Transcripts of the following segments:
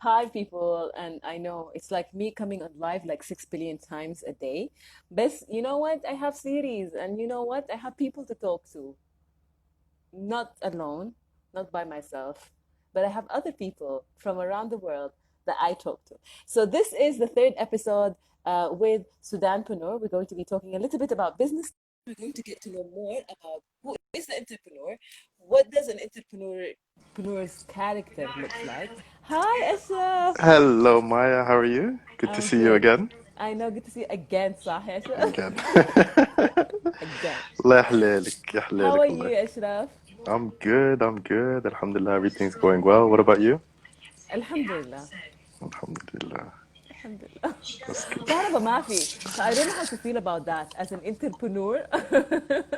Hi, people. And I know it's like me coming on live like 6 billion times a day. But you know what? I have series, and you know what? I have people to talk to, not alone, not by myself, but I have other people from around the world that I talk to. So, this is the third episode with Sudanpreneur. We're going to be talking a little bit about business. We're going to get to know more about who is the entrepreneur, what does an entrepreneur's character looks like. Hi, Ashraf. Hello, Maya. How are you? Good to I'm see you good. again. I know, good to see you again, صح يا أشرف. Again. Again. الله يحلالك يا How are حلالك you, والله. Ashraf? I'm good. I'm good. Alhamdulillah, everything's going well. What about you? Alhamdulillah. Alhamdulillah. Alhamdulillah. That's good. كهرباء ما في. So I don't know how to feel about that as an entrepreneur. وانت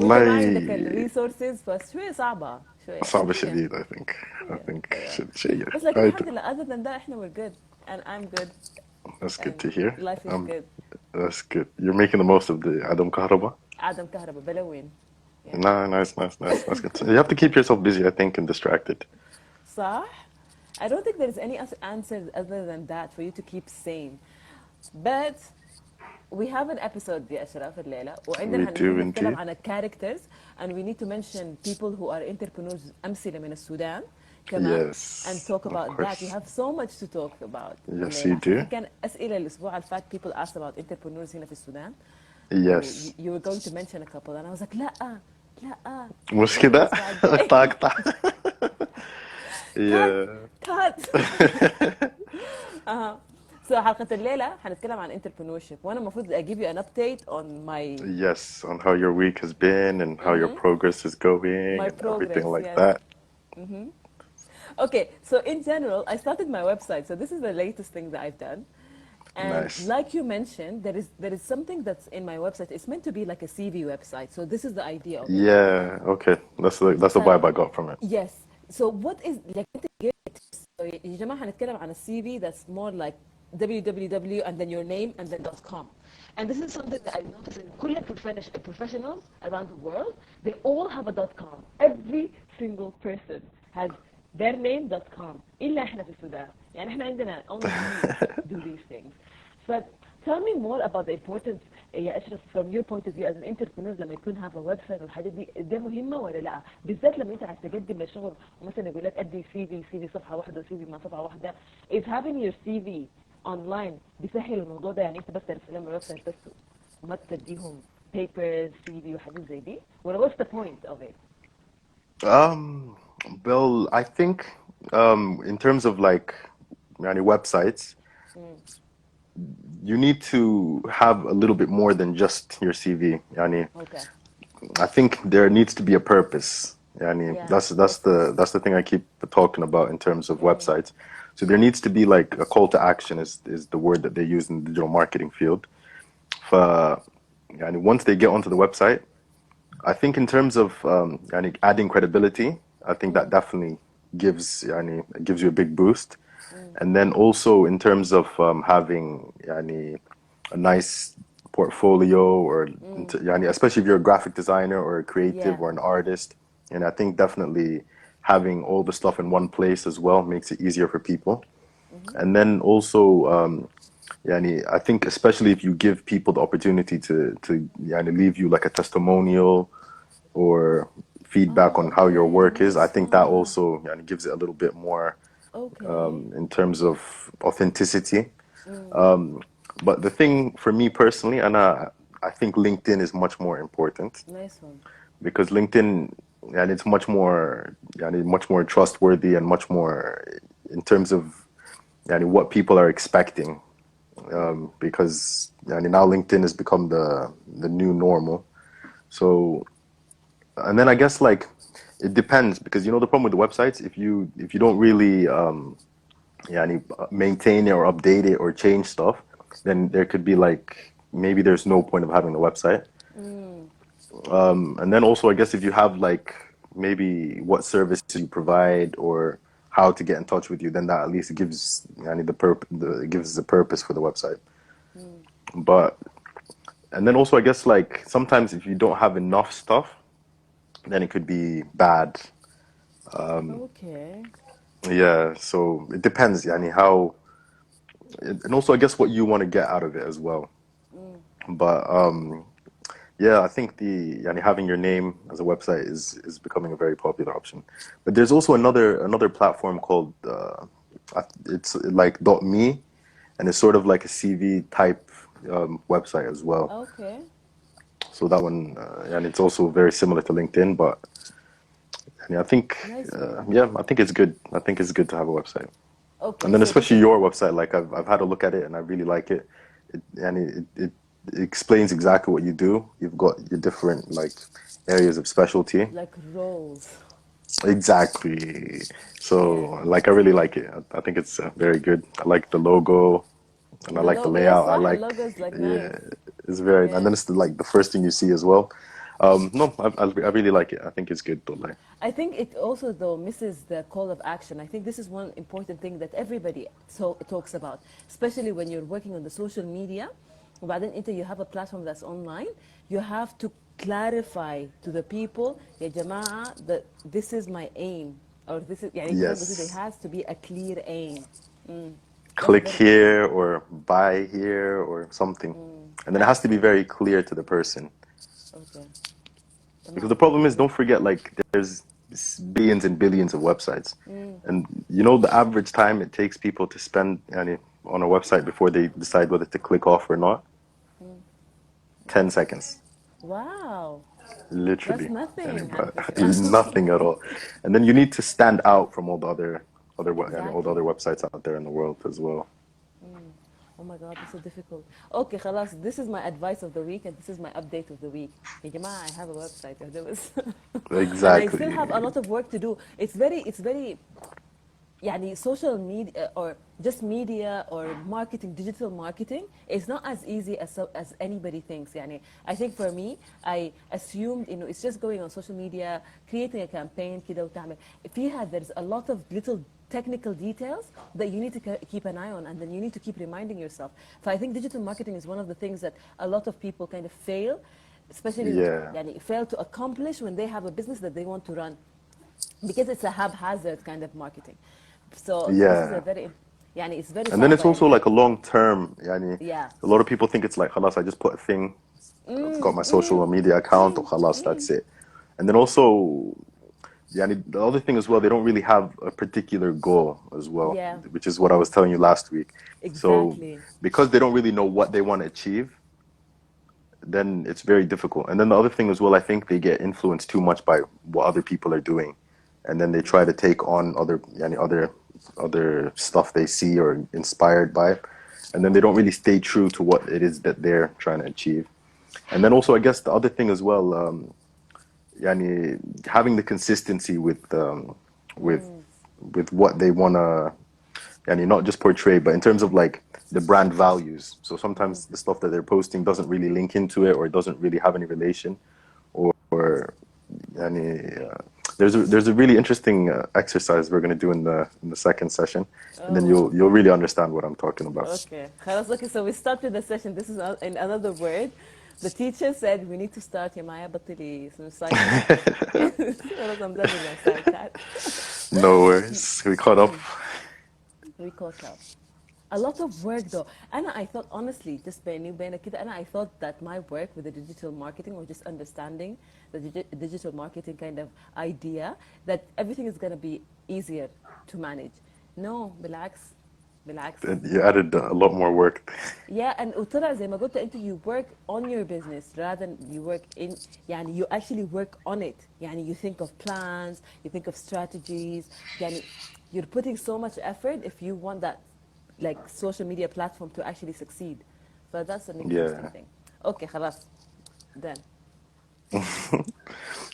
ما عندك والله الريسورسز فشوية صعبة شوية صعبة لكن شديد I think. I yeah, think yeah. شيء. بس لكن Right. الحمد لله other than that احنا we're good and I'm good That's good and to hear. life is good. That's good. You're making the most of the Adam Kahraba. عدم كهرباء بلوين. Yeah. Nah, nice, nice, nice. That's good. You have to keep yourself busy, I think, and distracted. صح. I don't think there's any answer other than that for you to keep sane. But we have an episode يا أشرف الليلة We وعندنا do هنزيد نتكلم indeed. عن characters and we need to mention people who are entrepreneurs أمثلة من السودان كمان and Yes, talk of about that. We course. have so much to talk about Yes, الليلة you عشان في do. كان أسئلة الأسبوع اللي فات people asked about entrepreneurs هنا في السودان و Yes. you were going to mention a couple and I was like لا لا مش خليها كده؟ الأسبوع الجاي طاقطع. كات Yeah. كات اها سو حلقة الليلة هنتكلم عن entrepreneurship وانا المفروض اجيب you an update on Yes, on how your week has been and how your progress is going my and everything progress, like yes. that. Okay, so in general, I started my website. So this is the latest thing that I've done. And Nice. like you mentioned, there is something that's in my website. It's meant to be like a CV website. So this is the idea of it. Yeah, okay. That's the So vibe I got from it. yes. So what is like so يا جماعة هنتكلم عن a CV that's more like www and then your name and then .com. And this is something that I noticed in كل professionals around the world, they all have a .com. Every single person has their name .com إلا إحنا في السودان. يعني إحنا عندنا only we do these things. But tell me more about the importance يا أشرف from your point of view as an entrepreneur لما يكون have a website والحاجات دي مهمة ولا لا؟ بالذات لما أنت عايز تقدم لشغل ومثلا يقول لك أدي CV صفحة واحدة CV مع صفحة واحدة. Is having your CV online بيسهل الموضوع ده يعني أنت بس ترسل لهم الويب سايت بس وما تديهم papers CV وحاجات زي دي ولا what's the point of it؟ Um, well, I think in terms of like يعني websites, you need to have a little bit more than just your CV. يعني Okay. I think there needs to be a purpose. Yani, Yeah, that's purpose. the thing I keep talking about in terms of websites. So there needs to be like a call to action is the word that they use in the digital marketing field. For yani, once they get onto the website, I think in terms of yani, adding credibility, I think that definitely gives you a big boost. And then also in terms of having yani, a nice portfolio or yani, especially if you're a graphic designer or a creative Yeah. or an artist, and I think definitely having all the stuff in one place as well makes it easier for people. And then also yani, I think especially if you give people the opportunity to yani, leave you like a testimonial or feedback Oh, on how your okay. work is, I Nice think that one. also yani, gives it a little bit more Okay. in terms of authenticity. But the thing for me personally, and I think LinkedIn is much more important Nice one. because LinkedIn, and it's much more trustworthy and much more in terms of what people are expecting. Because now LinkedIn has become the new normal. So, and then I guess like it depends because the problem with the websites, if you don't really yani, maintain it or update it or change stuff, then there could be like maybe there's no point of having the website. And then also, I guess if you have like maybe what services you provide or how to get in touch with you, then that at least gives yani, it gives the purpose for the website. But and then also, I guess like sometimes if you don't have enough stuff, then it could be bad. Okay. Yeah, so it depends, yani how, and also I guess what you want to get out of it as well. Mm. But yeah, I think the yani having your name as a website is becoming a very popular option. But there's also another platform called it's like .me, and it's sort of like a CV type website as well. Okay. So that one, and it's also very similar to LinkedIn, but yani I think Nice one. yeah, I think it's good. I think it's good to have a website. Okay, And then so this especially is your website, like I've had a look at it and I really like it. It explains exactly what you do. You've got your different like areas of specialty. like roles. Exactly. Yeah. So like I really like it. I think it's very good. I like the logo and I The like the logo, yes, layout. I صح? like Logo is like yeah, nice. it's very and Yeah. then it's like the first thing you see as well. No, I really like it. I think it's good though. Like I think it also though misses the call of action. I think this is one important thing that everybody talks about, especially when you're working on the social media. وبعدين انت you have a platform that's online, you have to clarify to the people يا جماعة that this is my aim, or this is يعني فاهم قصدي, there yes. has to be a clear aim. Mm. That's Click very important. here or buy here or something. Mm. And then it has to be Actually, very clear to the person. okay. Because the تمام problem is, حلو. don't forget, like, there's billions and billions of websites. Mm. And you know the average time it takes people to spend on a website before they decide whether to click off or not? Mm. 10 seconds. Wow, that's Literally. nothing. But حرفيا. nothing at all. And then you need to stand out from all the all the other Exactly. websites out there in the world as well. Mm. Oh my God, this is difficult. Okay, خلاص, this is my advice of the week and this is my update of the week. يا جماعة, I have a website. And I still have a Exactly. lot of work to do. It's very يعني social media or just media or marketing, digital marketing, it's not as easy as anybody thinks. يعني I think for me, I assumed it's just going on social media, creating a campaign كده وتعمل فيها. There's a lot of little technical details that you need to keep an eye on, and then you need to keep reminding yourself. So I think digital marketing is one of the things that a lot of people kind of fail, especially Yeah. يعني fail to accomplish when they have a business that they want to run, because it's a haphazard kind of marketing. So this is a Yeah. very يعني it's very And then صعبة it's also يعني like a long term. Yani, yeah. a lot of people think it's like, خلاص, I just put a thing, I've got my social media account, or خلاص, that's it. And then also, yani, the other thing as well, they don't really have a particular goal as well, Yeah. which is what I was telling you last week. So Exactly. because they don't really know what they want to achieve, then it's very difficult. And then the other thing as well, I think they get influenced too much by what other people are doing, and then they try to take on other stuff they see or inspired by, and then they don't really stay true to what it is that they're trying to achieve. And then also, I guess the other thing as well, yani, having the consistency with with what they wanna, yani, not just portray, but in terms of like the brand values. So sometimes the stuff that they're posting doesn't really link into it, or it doesn't really have any relation, or yani, there's a really interesting exercise we're gonna do in the second session, and then Oh, you'll really understand what I'm talking about. okay. خلاص, okay, so we started the session. This is in another word. The teacher said we need to start يا مايا بطلي side chat. خلاص, I'm done with my side chat. No worries, we caught up. We caught up. A lot of work though. And I thought, honestly, just بيني وبينك كده, and I thought that my work with the digital marketing, or just understanding the digital marketing kind of idea, that everything is going to be easier to manage. No, بالعكس. بالعكس. You added a lot more work. Yeah, and وطلع زي ما قلت انت, you work on your business rather than you work in, يعني you actually work on it. يعني you think of plans, you think of strategies, يعني you're putting so much effort if you want that like social media platform to actually succeed. So that's an interesting Yeah. thing. Okay, خلاص. Then.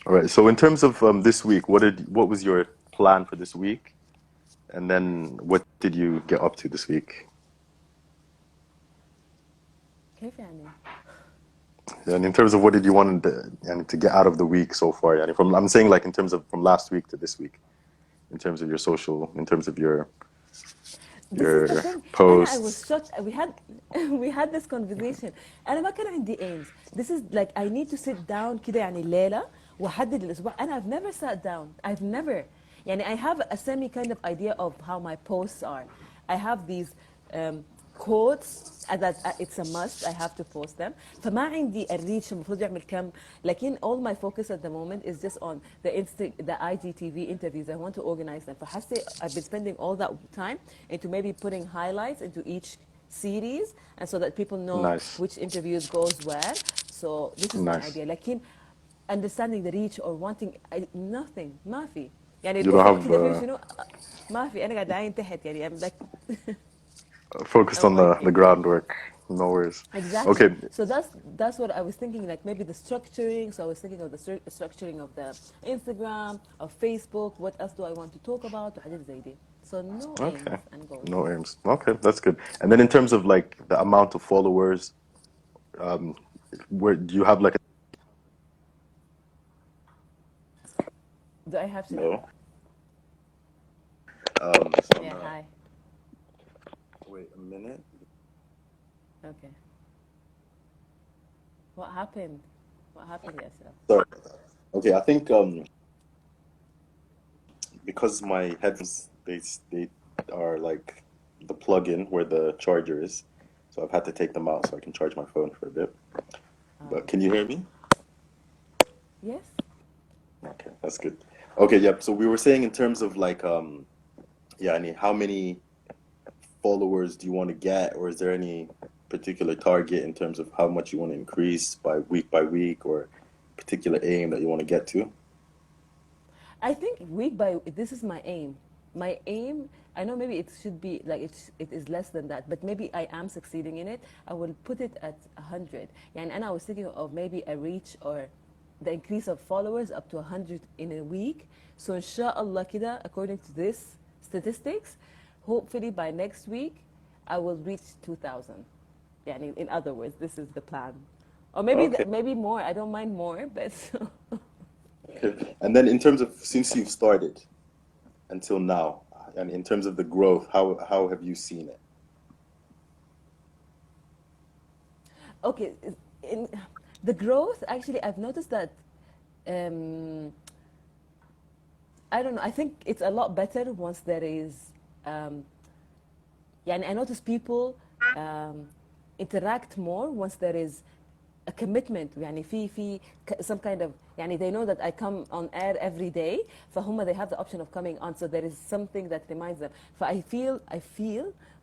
All right. So in terms of this week, what was your plan for this week? And then what did you get up to this week? كيف يعني؟ And in terms of what did you want to get out of the week so far? Yani from I'm saying like in terms of from last week to this week, in terms of your social, in terms of This is the your thing. And I was posts. shocked. We had this conversation. أنا ما كان عندي aims. This is like I need to sit down كده يعني الليلة وأحدد الأسبوع. And I've never sat down. I've never. يعني I have a semi kind of idea of how my posts are. I have these quotes that it's a must. I have to post them. فما عندي الريتش المفروض يعمل كم. لكن all my focus at the moment is just on the IGTV interviews. I want to organize them. فحسي I've been spending all that time into maybe putting highlights into each series, and so that people know Nice. which interviews goes where. So this is my Nice. idea. لكن understanding the reach or wanting nothing ما في يعني You تقول don't في have وقت interview شنو ما في انا قاعده عاين تحت يعني I'm like focused I'm on the working. groundwork. No worries. Exactly. Okay. So that's what I was thinking, like maybe the structuring. So I was thinking of the structuring of the Instagram, of Facebook. What else do I want to talk about? وحاجات زي دي. So no aims Okay. and goals. No aims. Okay, that's good. And then in terms of like the amount of followers, where do you have like Do I have to know? no? So I'm Yeah, gonna hi. wait a minute. Okay. What happened? What happened yesterday? Sorry. Okay, I think because my headphones they are like the plug-in where the charger is, so I've had to take them out so I can charge my phone for a bit. But can you hear me? Yes. Okay, that's good. Okay, yeah. So we were saying in terms of like yeah, I mean, how many followers do you want to get, or is there any particular target in terms of how much you want to increase by week, or particular aim that you want to get to? I think week by this is my aim. My aim. I know maybe it should be like it is less than that, but maybe I am succeeding in it. I will put it at 100. Yeah, and I was thinking of maybe a reach or the increase of followers up to 100 in a week. So inshallah كده, according to this statistics, hopefully by next week I will reach 2,000. يعني in other words, this is the plan. Or maybe Okay. maybe more. I don't mind more, but Okay. And then in terms of since you've started until now, and in terms of the growth, how have you seen it? okay, in the growth, actually, I've noticed that um, I don't know. I think it's a lot better once there is. يعني I notice people um, interact more once there is a commitment. يعني في some kind of يعني they know that I come on air every day فهم they have the option of coming on, so there is something that reminds them. I feel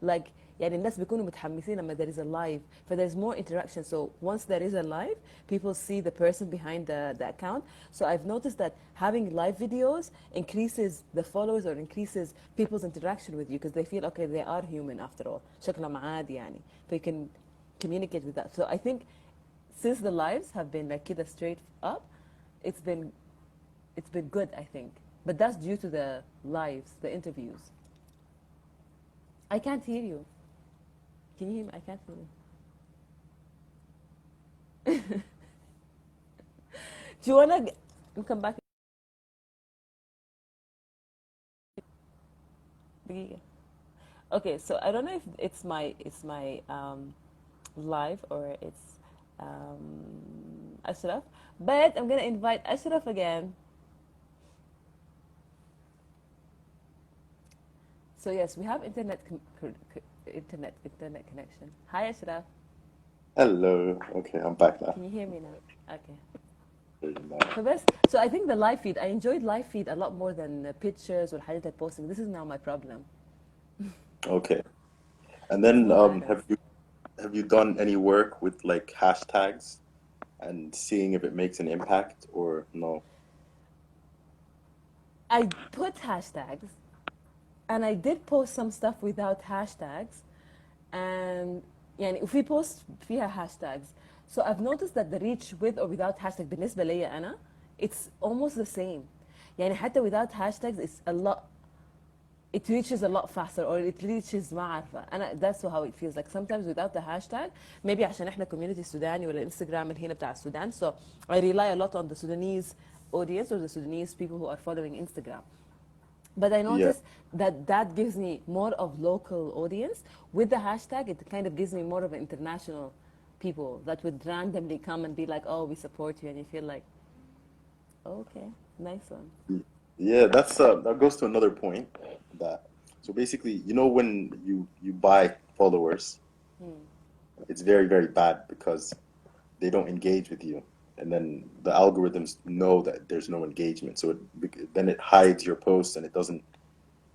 like يعني الناس بيكونوا متحمسين لما there is a live, for there's more interaction. So once there is a live, people see the person behind the account. So I've noticed that having live videos increases the followers or increases people's interaction with you, because they feel okay, they are human after all. شكلهم عادي يعني. So you can communicate with that. So I think since the lives have been like كده straight up, it's been good, I think. But that's due to the lives, the interviews. I can't hear you. Can you hear me? I can't hear you. Do you wanna come back? دقيقة. Okay, so I don't know if it's my live or it's Ashraf, but I'm gonna invite Ashraf again. So yes, we have internet connection. Hi Ashraf, Hello. Okay, I'm back now. can you hear me now? Okay. Now. So I think the live feed, I enjoyed live feed a lot more than pictures or حاجات posting. This is now my problem. Okay. And It's then more added. have you done any work with like hashtags and seeing if it makes an impact or no? I put hashtags and I did post some stuff without hashtags, and يعني وفي post فيها hashtags. So I've noticed that the reach with or without hashtag بالنسبة لي أنا, it's almost the same. يعني حتى without hashtags it's a lot, it reaches a lot faster, or it reaches ما عارفة أنا, that's how it feels like sometimes without the hashtag. Maybe عشان إحنا community سوداني ولا انستغرام هنا بتاع السودان, so I rely a lot on the Sudanese audience or the Sudanese people who are following Instagram. But I Yeah. noticed that gives me more of local audience. With the hashtag, it kind of gives me more of an international people that would randomly come and be like, oh, we support you. And you feel like, okay, nice one. Yeah, that's that goes to another point that so basically, you know, when you buy followers, Hmm. it's very, very bad because they don't engage with you, and then the algorithms know that there's no engagement, so then it hides your posts and it doesn't.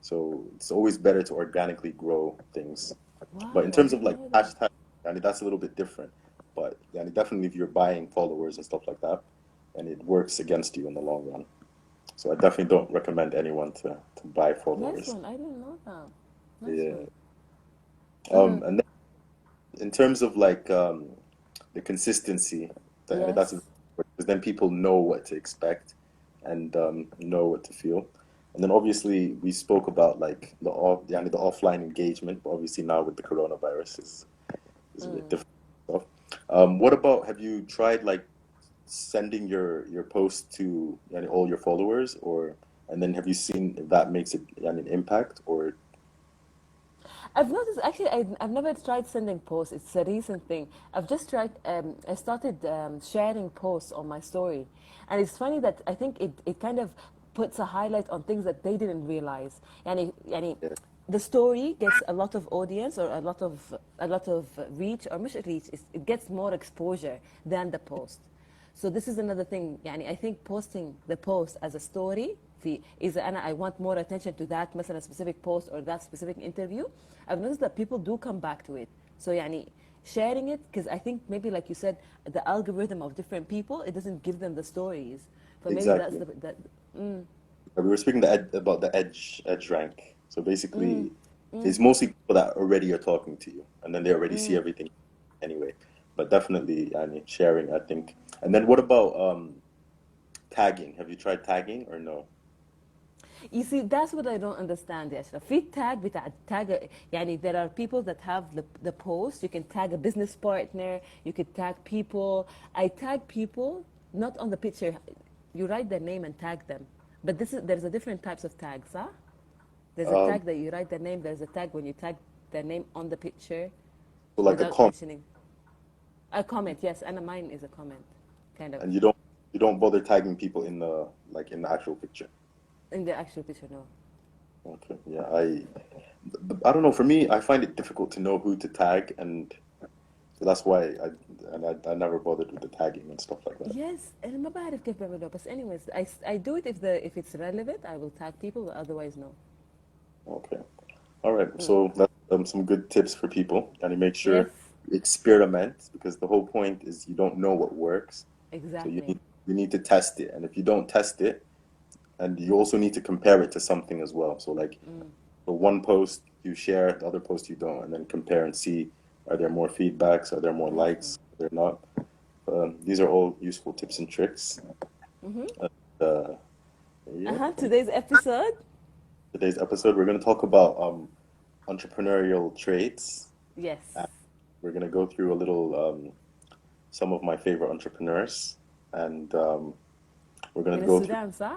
So it's always better to organically grow things. But in Wow, I terms of didn't like know that. hashtag, I mean, that's a little bit different. But yeah, definitely if you're buying followers and stuff like that, and it works against you in the long run. So I definitely don't recommend anyone to buy Nice followers. one. I didn't know that. Nice Yeah. one. Mm-hmm. And then in terms of like the consistency, and that's Yes. because then people know what to expect and know what to feel. And then obviously we spoke about like yeah, the offline engagement, but obviously now with the coronavirus is a bit Mm. different stuff. What about have you tried like sending your post to all your followers, or and then have you seen if that makes it an impact or I've noticed actually I've never tried sending posts. It's a recent thing. I've just tried. I started sharing posts on my story, and it's funny that I think it kind of puts a highlight on things that they didn't realize. Yani, yeah, the story gets a lot of audience or a lot of reach or مش reach. It gets more exposure than the post. So this is another thing. يعني I think posting the post as a story في إذا أنا I want more attention to that مثلا specific post or that specific interview, I've noticed that people do come back to it. So يعني sharing it because I think maybe like you said the algorithm of different people it doesn't give them the stories. So maybe that's exactly. the that. Mm, We were speaking about the edge rank. So mm, basically, mm, it's mostly people that already are talking to you, and then they already see mm. everything anyway. But definitely, I mean, sharing, I think. And then what about tagging? Have you tried tagging or no? You see, that's what I don't understand يا أشرف. في tag بتاع tag يعني there are people that have the post. You can tag a business partner. You could tag people. I tag people not on the picture. You write their name and tag them. But there's a different types of tags, huh? There's a Um, tag that you write their name. There's a tag when you tag their name on the picture so like a without comment, mentioning. A comment, yes, and mine is a comment, kind of. and you don't bother tagging people in the like in the actual picture. In the actual picture, no. Okay, yeah, I don't know. For me, I find it difficult to know who to tag, and so that's why I never bothered with the tagging and stuff like that. Yes, أنا ما بعرف كيف بعمله بس anyways I do it if it's relevant I will tag people but otherwise no. Okay. All right. Mm. So that's some good tips for people. And you make Yes, sure you experiment because the whole point is you don't know what works. So exactly. you need to test it. And if you don't test it, and you also need to compare it to something as well. So like Mm. the one post you share, the other post you don't, and then compare and see are there more feedbacks, are there more Nice one. likes, are there not. These are all useful tips and tricks. Mm-hmm. Uh, yeah. Today's episode. Today's episode, we're going to talk about entrepreneurial traits. Yes. We're going to go through a little some of my favorite entrepreneurs, and we're going to In go through Sudan صح.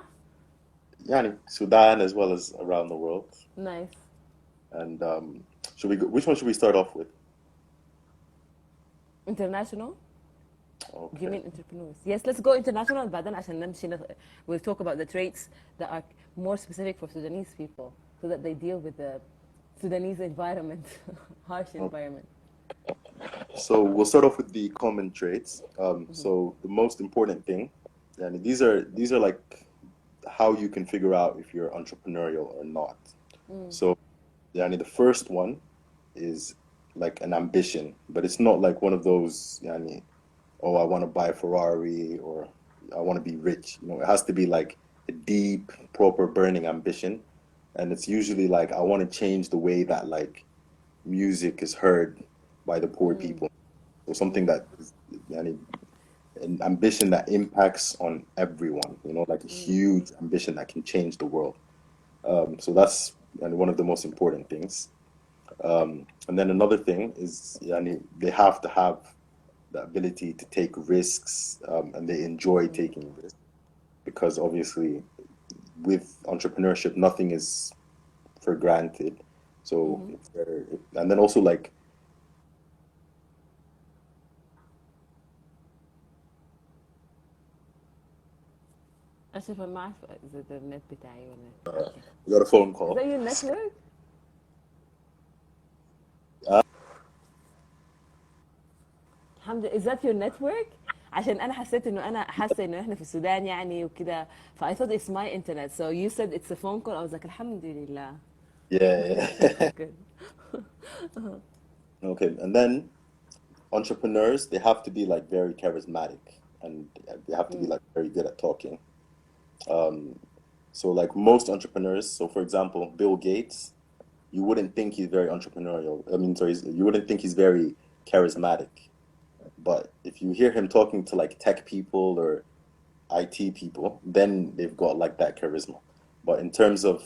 yani, Sudan as well as around the world. Nice. And should we go, which one should we start off with? International. Do you Okay. mean entrepreneurs? Yes, let's go international بعدين عشان نمشي we'll talk about the traits that are more specific for Sudanese people so that they deal with the Sudanese environment, harsh Okay. environment. So we'll start off with the common traits. So the most important thing, and these are like how you can figure out if you're entrepreneurial or not. So, yani, the first one is like an ambition, but it's not like one of those, yani, oh, I want to buy a Ferrari or I want to be rich. You know, it has to be like a deep, proper, burning ambition. And it's usually like I want to change the way that like music is heard by the poor people, or something that is yani, an ambition that impacts on everyone. You know, like a huge ambition that can change the world. So that's and one of the most important things. And then another thing is yani, they have to have the ability to take risks, and they enjoy taking risks because obviously with entrepreneurship nothing is for granted. So if they're, and then also like اشوف انا ما اعرف اذا ده النت بتاعي ولا. اوكي. We got a phone Is that call. your network? Uh, الحمد لله. Is that your network؟ عشان انا حسيت انه انا حاسه انه احنا في السودان يعني وكده. ف I thought it's my internet. So you said it's a phone call. I was like الحمد لله. Okay. yeah, yeah. Good. Okay, and then entrepreneurs, they have to be like very charismatic, and they have to be Mm. like very good at talking. Um, so like most entrepreneurs, so for example, Bill Gates, you wouldn't think he's very entrepreneurial. I mean, sorry, you wouldn't think he's very charismatic. But if you hear him talking to like tech people or IT people, then they've got like that charisma. But in terms of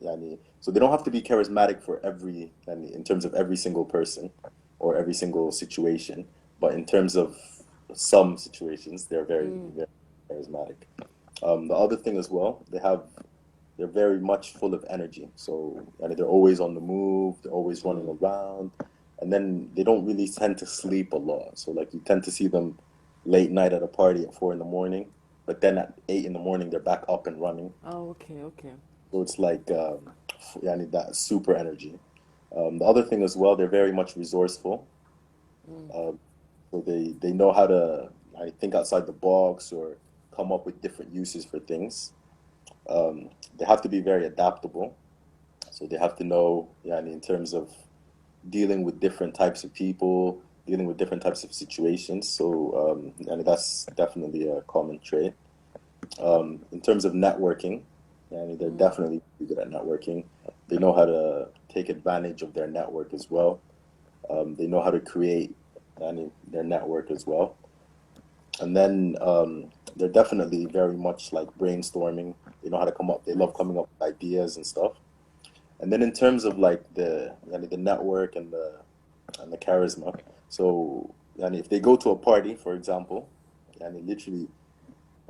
yani, so they don't have to be charismatic for every yani, in terms of every single person or every single situation. But in terms of some situations, they're very, Mm. very charismatic. The other thing as well, they're very much full of energy. So yani, they're always on the move, they're always running Mm. around, and then they don't really tend to sleep a lot. So like you tend to see them late night at a party at 4 in the morning, but then at 8 in the morning they're back up and running. Oh, okay, okay. So it's like yani that super energy. The other thing as well, they're very much resourceful. Mm. Um, so they know how to I think outside the box or come up with different uses for things. They have to be very adaptable. So they have to know, yani, in terms of dealing with different types of people, dealing with different types of situations. So, and that's definitely a common trait. In terms of networking, and they're Mm. definitely pretty good at networking. They know how to take advantage of their network as well. They know how to create their network as well. And then they're definitely very much like brainstorming. They know how to come up. They love Nice. coming up with ideas and stuff. And then in terms of like the network and the charisma. So, and if they go to a party, for example, and literally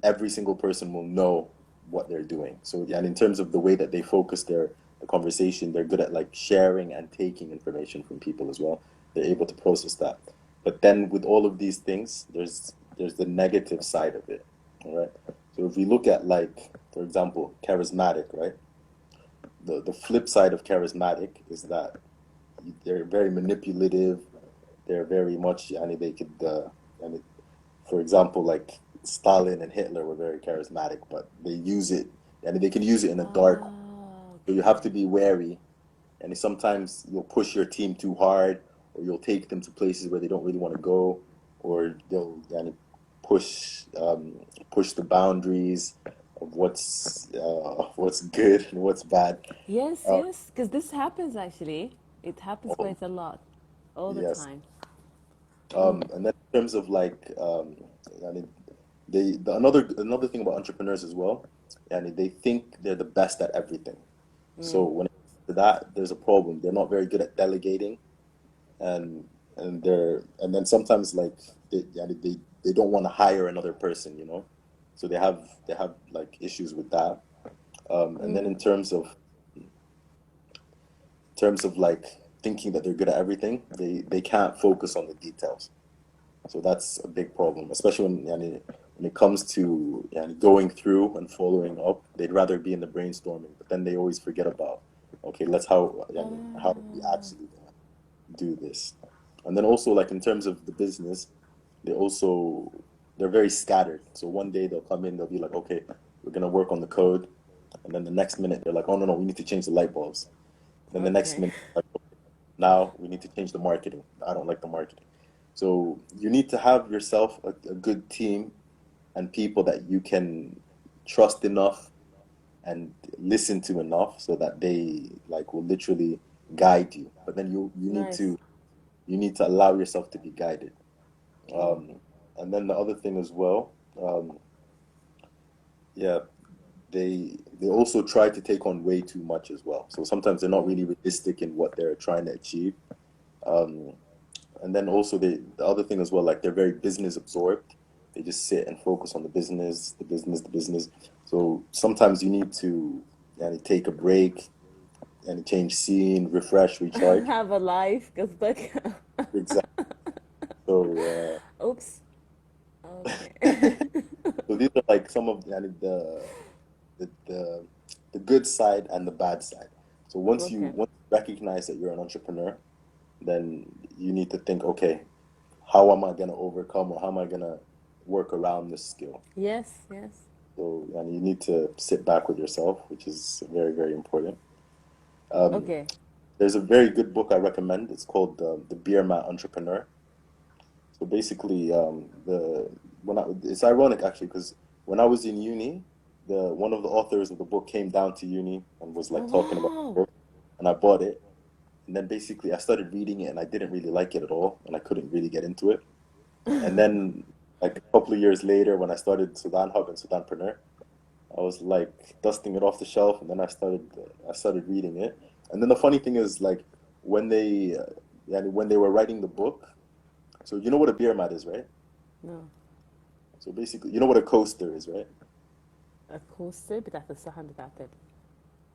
every single person will know what they're doing. So, and in terms of the way that they focus the conversation, they're good at like sharing and taking information from people as well. They're able to process that. But then with all of these things, there's the negative side of it. All right. So if we look at like, for example, charismatic, right? The flip side of charismatic is that they're very manipulative. They're very much, and they could, and for example, like Stalin and Hitler were very charismatic, but they use it, and they can use it in a dark way. Ah, So you have to okay. be wary, and sometimes you'll push your team too hard, or you'll take them to places where they don't really want to go, or they'll push push the boundaries of what's good and what's bad. Yes, Uh, yes, because this happens actually. It happens oh, quite a lot, all the yes. time. Mm. And then in terms of like, yani another thing about entrepreneurs as well, and they think they're the best at everything. So Mm. when it comes to that, there's a problem. They're not very good at delegating, and and then sometimes like they don't want to hire another person, you know. So they have like issues with that. And then Mm. in terms of like thinking that they're good at everything, they can't focus on the details. So that's a big problem, especially when it comes to going through and following up. They'd rather be in the brainstorming, but then they always forget about, okay, let's how do we Ah. actually do this? And then also like in terms of the business, they also they're very scattered. So one day they'll come in, they'll be like, okay, we're gonna work on the code, and then the next minute they're like, oh no, we need to change the light bulbs. Then the next Okay. minute, like, now we need to change the marketing. I don't like the marketing. So you need to have yourself a good team and people that you can trust enough and listen to enough so that they like will literally guide you. But then Nice. you need to allow yourself to be guided. Mm. Um, and then the other thing as well, yeah, they also try to take on way too much as well. So sometimes they're not Mm. really realistic in what they're trying to achieve. Um, and then also the other thing as well, like they're very business absorbed. They just sit and focus on the business. So sometimes you need to take a break and change scene, refresh, recharge. Have a life قصدك. Exactly. So Oops. Okay. so So these are like some of the, the the good side and the bad side. So Okay. once you recognize that you're an entrepreneur, then you need to think, okay, how am I gonna overcome or how am I gonna work around this skill? Yes, yes. So and you need to sit back with yourself, which is very, very important. Um, Okay. there's a very good book I recommend. It's called The Beer Mat Entrepreneur. So basically, it's ironic actually because when I was in uni, the one of the authors of the book came down to uni and was Oh, like talking about the wow. book, and I bought it. And then basically, I started reading it, and I didn't really like it at all, and I couldn't really get into it. And then, like a couple of years later, when I started Sudan Hub and Sudanpreneur, I was like dusting it off the shelf, and then I started reading it. And then the funny thing is, like when they, when they were writing the book, so you know what a beer mat is, right? No. So basically, you know what a coaster is, right? الكوستر بتاعت الصحن بتاعت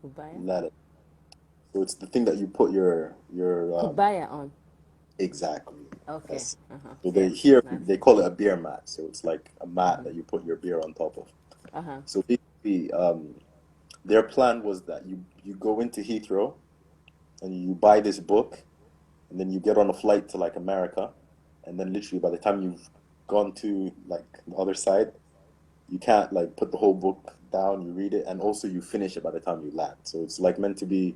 الكوباية. Not So it's the thing that you put your كوباية on. exactly. Okay. Yes. Uh-huh. So Yeah. Nice. they call it a beer mat. So it's like a mat that you put your beer on top of. Uh-huh. So basically, their plan was that you go into Heathrow and you buy this book, and then you get on a flight to like America, and then literally by the time you've gone to like the other side, you can't like put the whole book down, you read it, and also you finish it by the time you land. So it's like meant to be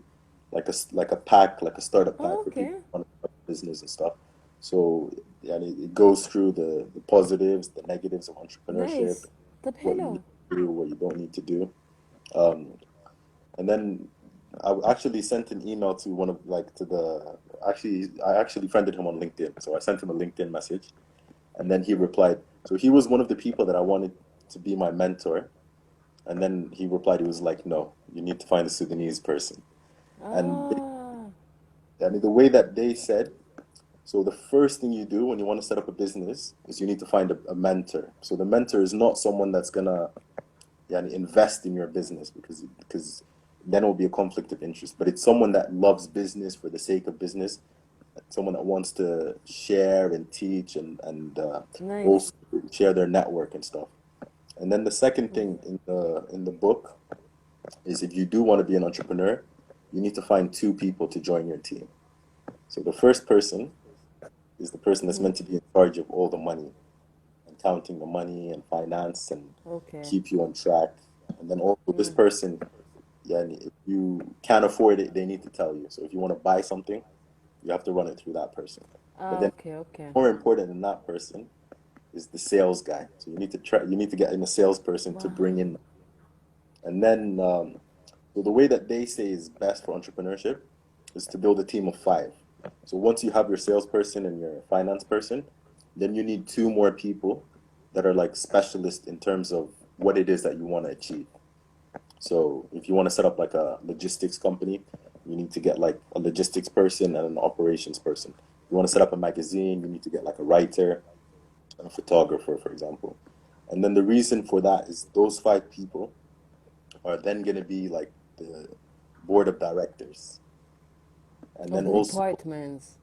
like a pack, like a startup pack Oh, for people okay. who want to start a business and stuff. So yeah, it goes through the positives, the negatives of entrepreneurship, Nice. طب what you حلو. need to do, what you don't need to do. Um, and then I actually sent an email to one of like to the actually I actually friended him on LinkedIn. So I sent him a LinkedIn message, and then he replied. So he was one of the people that I wanted to be my mentor. And then he replied, he was like, no, you need to find a Sudanese person. And Ah. the way that they said, so the first thing you do when you want to set up a business is you need to find a mentor. So the mentor is not someone that's gonna invest in your business because then it will be a conflict of interest. But it's someone that loves business for the sake of business, someone that wants to share and teach and Nice. also share their network and stuff. And then the second thing in the book is if you do want to be an entrepreneur, you need to find two people to join your team. So the first person is the person that's meant to be in charge of all the money and counting the money and finance and Okay. keep you on track. And then also this person, yeah, and if you can't afford it, they need to tell you. So if you want to buy something, you have to run it through that person. But Ah, then okay, okay. more important than that person is the sales guy. So you need to get in a salesperson to bring Wow. in. And then so the way that they say is best for entrepreneurship is to build a team of five. So once you have your salesperson and your finance person, then you need two more people that are like specialists in terms of what it is that you want to achieve. So if you want to set up like a logistics company, you need to get like a logistics person and an operations person. If you want to set up a magazine, you need to get like a writer and a photographer, for example. And then the reason for that is those five people are then going to be like the board of directors. And Of then the also, departments.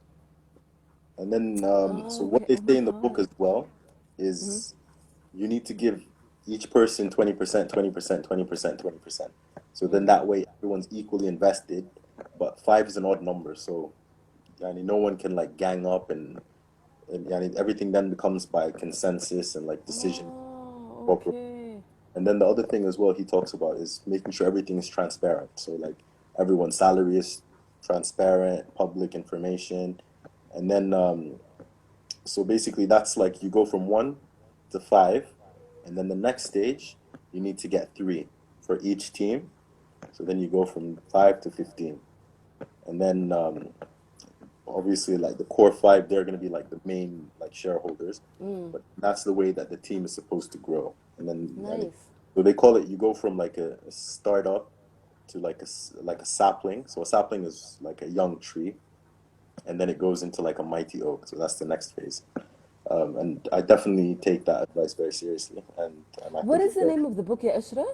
so Oh, what okay. they Oh say my in the book God. as well is you need to give each person 20%, 20%, 20%, 20%. So then that way everyone's equally invested, but five is an odd number. So no one can like gang up and everything then becomes by consensus and like decision. Oh, okay. And then the other thing as well he talks about is making sure everything is transparent. So like everyone's salary is transparent, public information. And then so basically that's like you go from one to five, and then the next stage you need to get three for each team. So then you go from 5 to 15. And then obviously like the core five, they're gonna be like the main like shareholders. But that's the way that the team is supposed to grow. And then Nice. so they call it you go from like a startup to like a sapling. So a sapling is like a young tree, and then it goes into like a mighty oak. So that's the next phase. And I definitely take that advice very seriously, and I What think is it's the very name of the book, يا أشرف?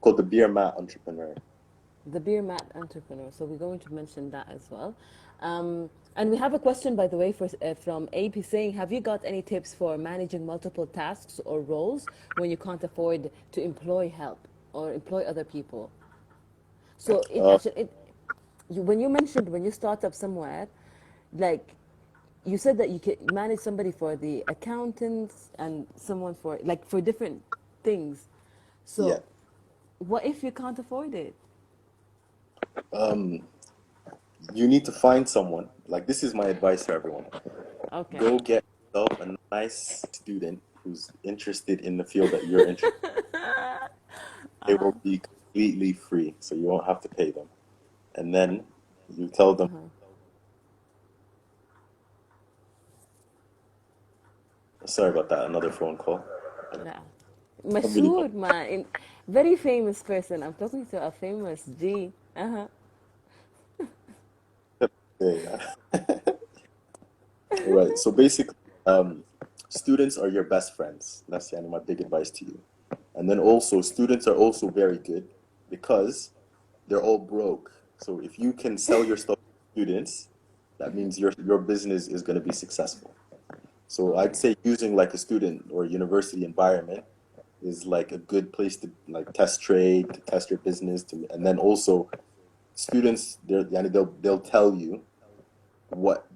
called the Beer Mat Entrepreneur. The beer mat entrepreneur. So we're going to mention that as well. And we have a question, by the way, from AP saying, have you got any tips for managing multiple tasks or roles when you can't afford to employ help or employ other people? So it Uh, actually, when you mentioned when you start up somewhere, like you said that you can manage somebody for the accountants and someone for like for different things. yeah. So what if you can't afford it? Um, you need to find someone. Like this is my advice to everyone. Okay. Go get yourself a nice student who's interested in the field that you're interested. They will be completely free, so you won't have to pay them. And then you tell them, sorry about that, another phone call. Yeah. I'm really Mashhoor, man. Very famous person. I'm talking to a famous G. Uh-huh. yeah. All right. So basically, students are your best friends. That's my big advice to you. And then also, students are also very good because they're all broke. So if you can sell your stuff to students, that means your business is going to be successful. So I'd Okay. say using like a student or university environment is like a good place to like test trade, to test your business, and then also students they'll tell you what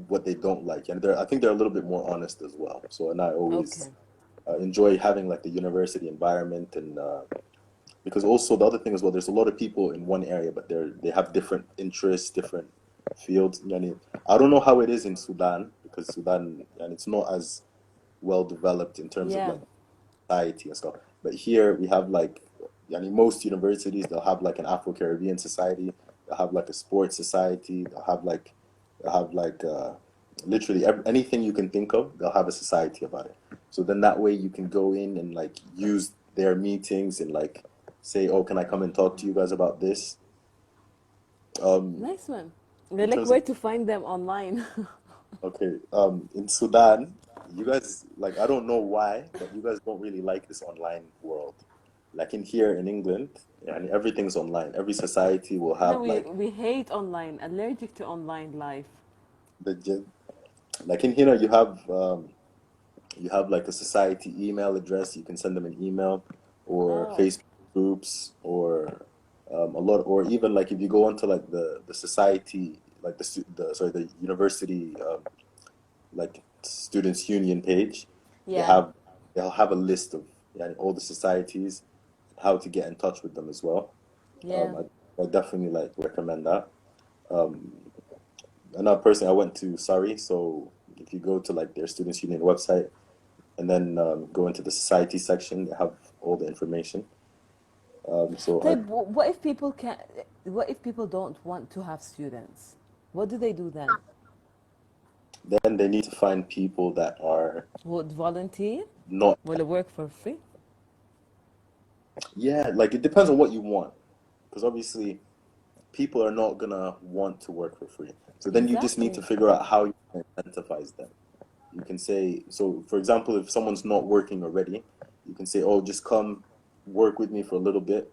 what they don't like, and I think they're a little bit more honest as well. So and I always Okay. enjoy having like the university environment, and because also the other thing as well, there's a lot of people in one area, but they have different interests, different fields. I don't know how it is in Sudan because Sudan and it's not as well developed in terms of Yeah. like society and stuff. But here we have like, most universities they'll have like an Afro-Caribbean society, they'll have like a sports society, they'll have like literally anything you can think of, they'll have a society about it. So then that way you can go in and like use their meetings and like say, oh, can I come and talk to you guys about this? Nice one. They're In like terms of where to find them online. okay, in Sudan, you guys like I don't know why, but you guys don't really like this online world. Like in here in England, and everything's online. Every society will No, have like we hate online. Allergic to online life. the like in here you have like a society email address. You can send them an email or Oh, Facebook groups or a lot, or even like if you go onto like the society, like the university like students union page, they yeah, have they'll have a list of all the societies, how to get in touch with them as well. yeah. I definitely like recommend that. Um, Another person I went to Surrey, so if you go to like their students union website and then go into the society section, they have all the information. So I طيب, what if people can? What if people don't want to have students? What do they do then? then they need to find people that are Would volunteer? not. Will it work for free? Yeah, like it depends on what you want, because obviously people are not gonna want to work for free. So then you just need to Exactly. figure out how you can incentivize them. You can say, so for example, if someone's not working already, you can say, oh, just come work with me for a little bit,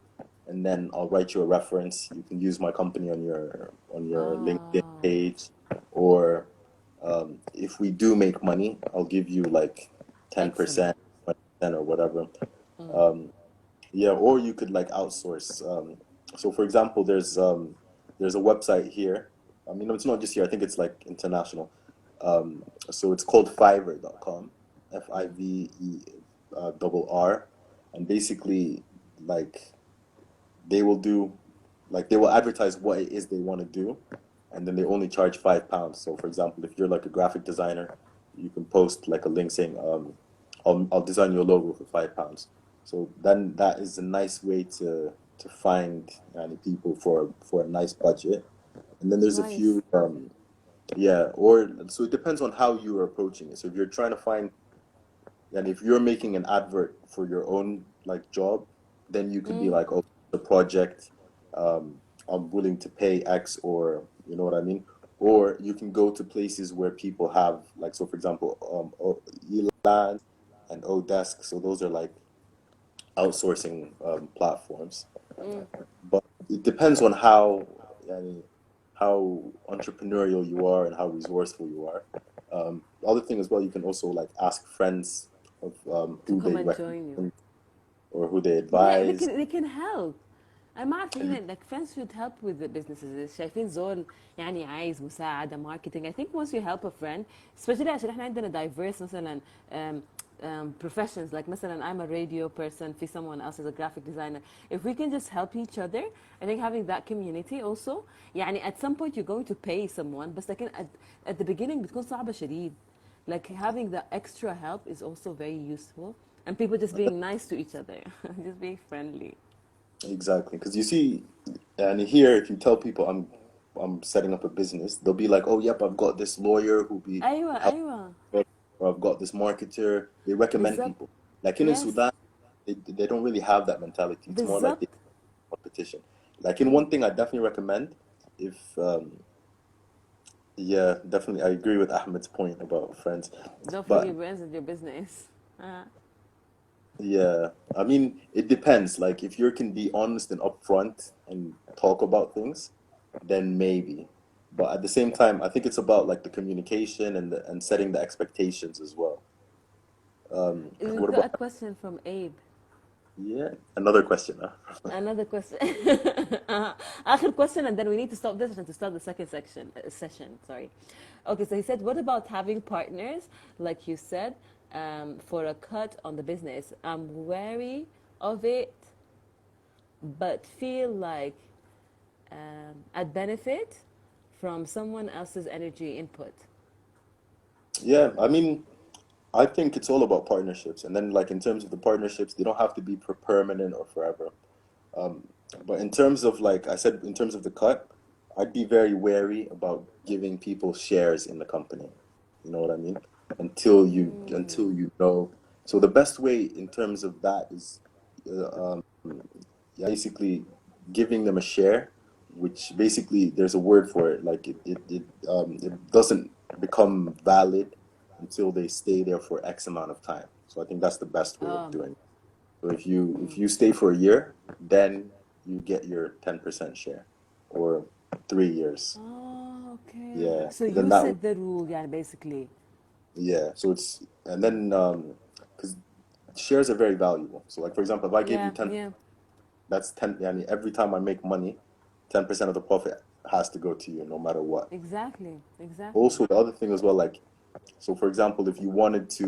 and then I'll write you a reference. You can use my company on your LinkedIn Ah, page, or if we do make money, I'll give you like 10%, excellent. 20% or whatever. Um, yeah, or you could like outsource. So for example, there's a website here. I mean, it's not just here. I think it's like international. So it's called Fiverr.com, Five double R, and basically like they will do like they will advertise what it is they want to do, and then they only charge £5. So for example, if you're like a graphic designer, you can post like a link saying, I'll design your logo for £5. So then that is a nice way to find people for a nice budget. And then there's a Nice. few yeah, or so it depends on how you are approaching it. So if you're trying to find and if you're making an advert for your own like job, then you could be like, oh, the project, I'm willing to pay X, or you know what I mean? Or you can go to places where people have like, so for example, Elan and Odesk. So those are like outsourcing platforms. But it depends on يعني, how entrepreneurial you are and how resourceful you are. The other thing as well, you can also like ask friends of to who come they and join you. recommend or who they Yeah, advise. they can help. انا ما اعرف هنا like friends should help with the businesses. شايفين زول يعني عايز مساعدة marketing. I think once you help a friend, especially عشان احنا عندنا diverse مثلا professions, like مثلا I'm a radio person, في someone else is a graphic designer. If we can just help each other, I think having that community also, يعني at some point you're going to pay someone, بس لكن at the beginning بتكون صعبة شديد. Like having the extra help is also very useful, and people just being nice to each other, just being friendly. Exactly, because you see, and here, if you tell people I'm setting up a business, they'll be like, "Oh, yep, I've got this lawyer who'll be ايوه help, ايوه or I've got this marketer." They recommend بالظبط. people. Like in Yes, Sudan, they don't really have that mentality. It's more like بالظبط. they competition. Like in one thing, I definitely recommend if yeah, definitely, I agree with Ahmed's point about friends, Don't forget but your brands and your business. yeah, I mean, it depends. Like, if you can be honest and upfront and talk about things, then maybe. But at the same time, I think it's about like the communication and setting the expectations as well. We've What got about, a question from Abe. yeah, another question, huh? Another question. آخر question, and then we need to stop this and to start the second session. Sorry. Okay, so he said, what about having partners, like you said, for a cut on the business? I'm wary of it, but feel like I'd benefit from someone else's energy input. Yeah, I mean, I think it's all about partnerships. And then, like, in terms of the partnerships, they don't have to be permanent or forever. Um, but in terms of like I said, in terms of the cut, I'd be very wary about giving people shares in the company. You know what I mean? Until you know. So the best way in terms of that is basically giving them a share, which basically there's a word for it. Like it doesn't become valid until they stay there for X amount of time. So I think that's the best way of Um, doing it. So if you stay for a year, then you get your 10% share, or 3 years. oh, okay. Yeah. So Then you that set the rule, yeah, basically. yeah. So it's and then because shares are very valuable. So like for example, if I gave you Yeah, 10, yeah. that's 10. I mean, every time I make money, 10% of the profit has to go to you, no matter what. Exactly, exactly. Also, the other thing as well, like so for example, if you wanted to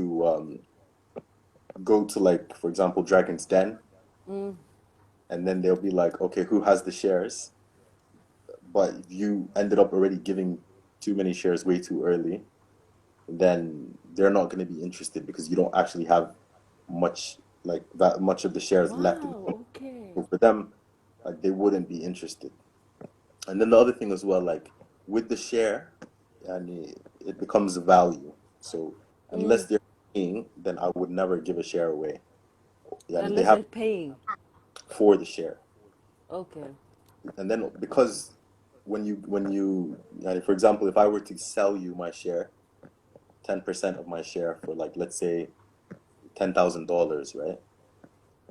go to like for example Dragon's Den, and then they'll be like, okay, who has the shares? But if you ended up already giving too many shares way too early, then they're not going to be interested because you don't actually have much like that much of the shares left in the company. Wow, okay. So for them, like they wouldn't be interested. And then the other thing as well, like with the share, and it becomes a value. So unless they're paying, then I would never give a share away. Yeah, they Unless have they're paying. for the share. Okay. And then because for example, if I were to sell you my share, 10% of my share for like let's say $10,000, right?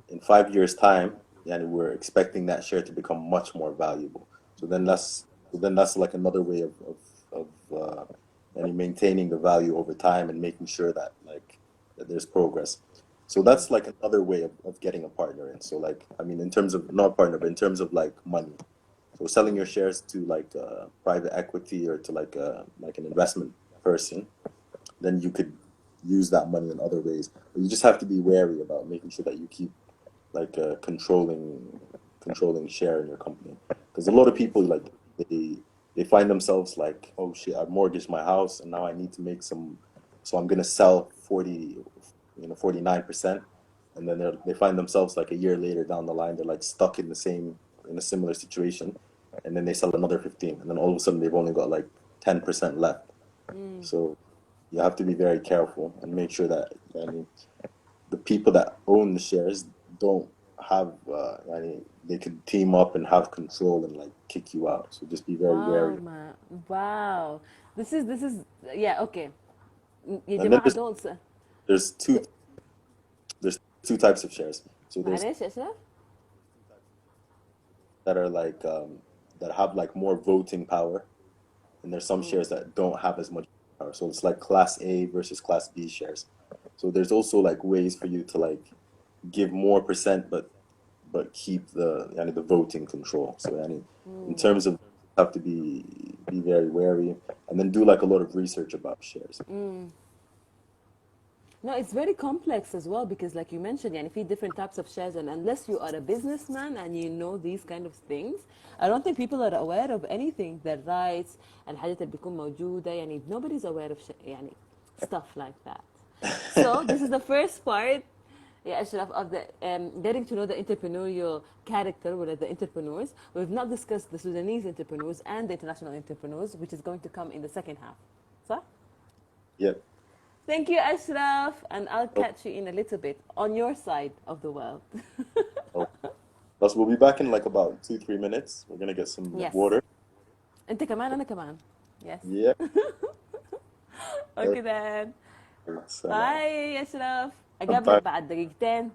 In 5 years' time, and we're expecting that share to become much more valuable. So then that's like another way of and maintaining the value over time and making sure that like that there's progress. So that's like another way of getting a partner in. So like I mean in terms of not partner, but in terms of like money. So selling your shares to like private equity or to like an investment person, then you could use that money in other ways. But you just have to be wary about making sure that you keep like a controlling share in your company. Because a lot of people like they find themselves like, oh shit, I mortgaged my house and now I need to make some, so I'm gonna sell 49%, and then they find themselves like a year later down the line, they're like stuck in a similar situation, and then they sell another 15, and then all of a sudden they've only got like 10% left. So you have to be very careful and make sure that I mean the people that own the shares don't have I mean they could team up and have control and like kick you out. So just be very Wow, wary. man. Wow. This is yeah, okay. يا And then جماعة don't say. there's two there's two types of shares. So there's معلش يا أشرف. that are like that have like more voting power, and there's some shares that don't have as much power. So it's like Class A versus Class B shares. So there's also like ways for you to like give more percent, but keep the voting control. So in terms of have to be very wary, and then do like a lot of research about shares. No, it's very complex as well because, like you mentioned, يعني في different types of shares, and unless you are a businessman and you know these kind of things, I don't think people are aware of anything. The rights الحاجات اللي بتكون موجودة يعني nobody's aware of يعني stuff like that. So this is the first part, yeah, Ashraf, of the getting to know the entrepreneurial character with the entrepreneurs. We've not discussed the Sudanese entrepreneurs and the international entrepreneurs, which is going to come in the second half. صح? Yep. Thank you, Ashraf, and I'll catch you in a little bit on your side of the world. Oh, plus we'll be back in like about 2-3 minutes. We're gonna get some Yes. water. أنت كمان أنا كمان. Yes. Yep. Okay then. Salam. Bye, Ashraf. أقابلك Bye. بعد دقيقتين.